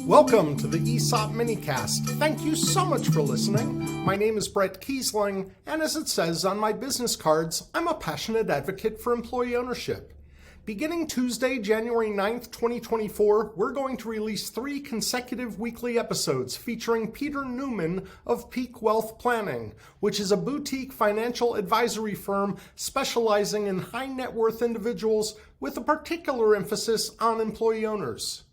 Welcome to the EsOp Minicast. Thank you so much for listening. My name is Brett Kiesling, and as it says on my business cards, I'm a passionate advocate for employee ownership. Beginning Tuesday, January 9th, 2024, we're going to release 3 consecutive weekly episodes featuring Peter Newman of Peak Wealth Planning, which is a boutique financial advisory firm specializing in high net worth individuals with a particular emphasis on employee owners.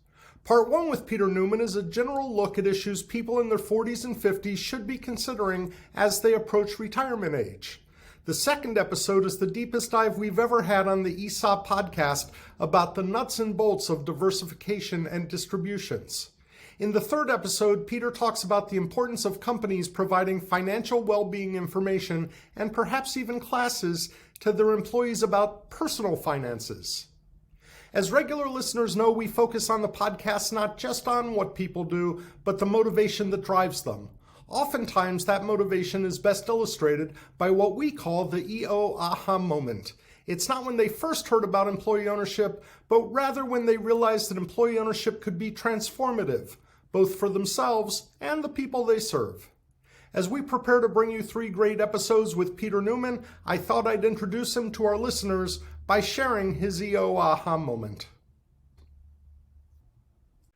Part 1 with Peter Newman is a general look at issues people in their 40s and 50s should be considering as they approach retirement age. The second episode is the deepest dive we've ever had on the EsOp Podcast about the nuts and bolts of diversification and distributions. In the third episode, Peter talks about the importance of companies providing financial well-being information and perhaps even classes to their employees about personal finances. As regular listeners know, we focus on the podcast not just on what people do, but the motivation that drives them. Oftentimes, that motivation is best illustrated by what we call the EO aha moment. It's not when they first heard about employee ownership, but rather when they realized that employee ownership could be transformative, both for themselves and the people they serve. As we prepare to bring you 3 great episodes with Peter Newman, I thought I'd introduce him to our listeners by sharing his EO aha moment.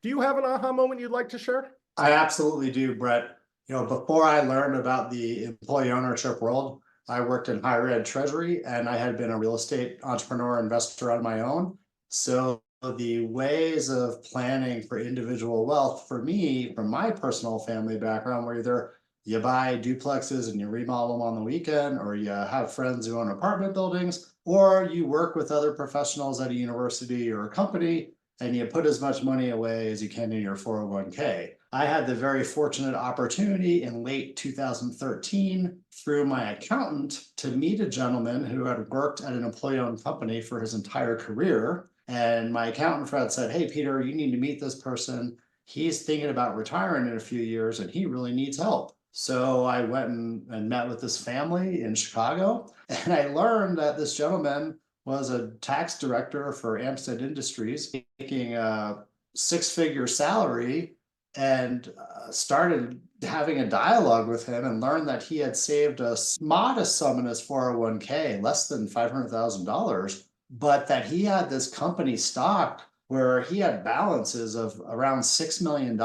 Do you have an aha moment you'd like to share? I absolutely do, Brett. Before I learned about the employee ownership world, I worked in higher ed treasury and I had been a real estate entrepreneur investor on my own. So the ways of planning for individual wealth for me, from my personal family background, where either you buy duplexes and you remodel them on the weekend, or you have friends who own apartment buildings, or you work with other professionals at a university or a company and you put as much money away as you can in your 401k. I had the very fortunate opportunity in late 2013 through my accountant to meet a gentleman who had worked at an employee-owned company for his entire career. And my accountant friend said, "Hey, Peter, you need to meet this person. He's thinking about retiring in a few years and he really needs help." So I went and met with this family in Chicago, and I learned that this gentleman was a tax director for Amstead Industries, making a 6-figure salary, and started having a dialogue with him and learned that he had saved a modest sum in his 401k, less than $500,000, but that he had this company stock where he had balances of around $6 million.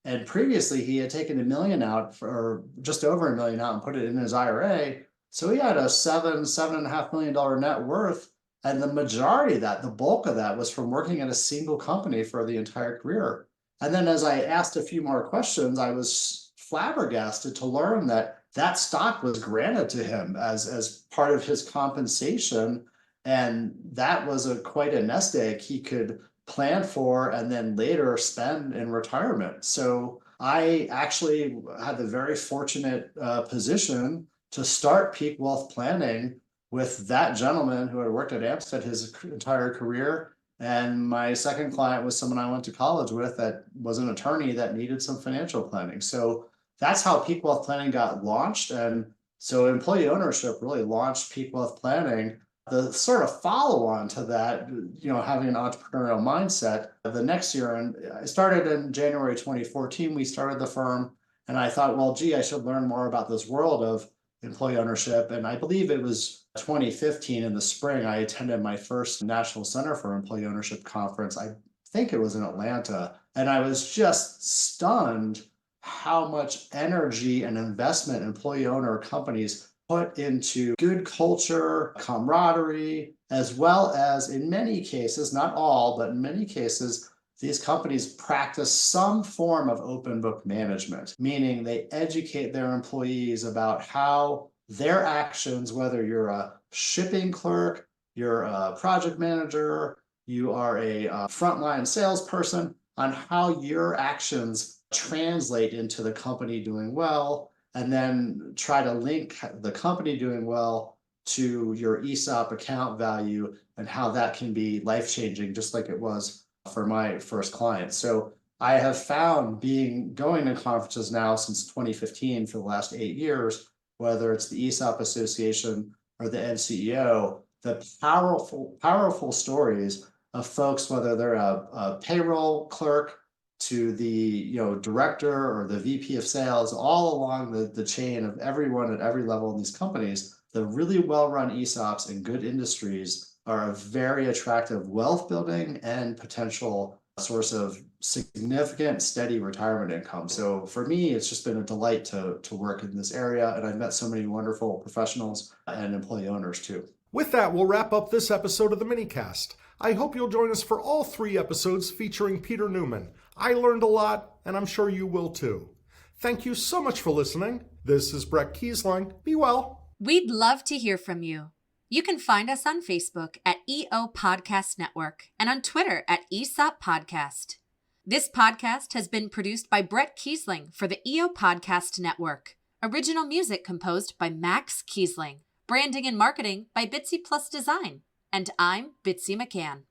And previously he had taken $1 million out, or just over $1 million out, and put it in his IRA. So he had a $7.5 million net worth. And the majority of that, the bulk of that, was from working at a single company for the entire career. And then as I asked a few more questions, I was flabbergasted to learn that that stock was granted to him as part of his compensation. And that was quite a nest egg he could plan for and then later spend in retirement. So I actually had the very fortunate position to start Peak Wealth Planning with that gentleman who had worked at Amstead his entire career. And my second client was someone I went to college with that was an attorney that needed some financial planning. So that's how Peak Wealth Planning got launched. And so employee ownership really launched Peak Wealth Planning. The sort of follow-on to that, having an entrepreneurial mindset, the next year, and I started in January 2014, we started the firm, and I thought, well, gee, I should learn more about this world of employee ownership. And I believe it was 2015 in the spring, I attended my first National Center for Employee Ownership conference. I think it was in Atlanta. And I was just stunned how much energy and investment employee owner companies put into good culture, camaraderie, as well as, in many cases, not all, but in many cases, these companies practice some form of open book management, meaning they educate their employees about how their actions, whether you're a shipping clerk, you're a project manager, you are a frontline salesperson, on how your actions translate into the company doing well, and then try to link the company doing well to your ESOP account value and how that can be life-changing, just like it was for my first client. So I have found, going to conferences now since 2015 for the last 8 years, whether it's the ESOP Association or the NCEO, the powerful stories of folks, whether they're a payroll clerk to the director or the VP of sales, all along the chain of everyone at every level in these companies, the really well-run ESOPs in good industries are a very attractive wealth building and potential source of significant steady retirement income. So for me, it's just been a delight to work in this area, and I've met so many wonderful professionals and employee owners too. With that, we'll wrap up this episode of the minicast. I hope you'll join us for all 3 episodes featuring Peter Newman. I learned a lot, and I'm sure you will too. Thank you so much for listening. This is Brett Kiesling. Be well. We'd love to hear from you. You can find us on Facebook at EO Podcast Network and on Twitter at EsOp Podcast. This podcast has been produced by Brett Kiesling for the EO Podcast Network. Original music composed by Max Kiesling. Branding and marketing by Bitsy Plus Design. And I'm Bitsy McCann.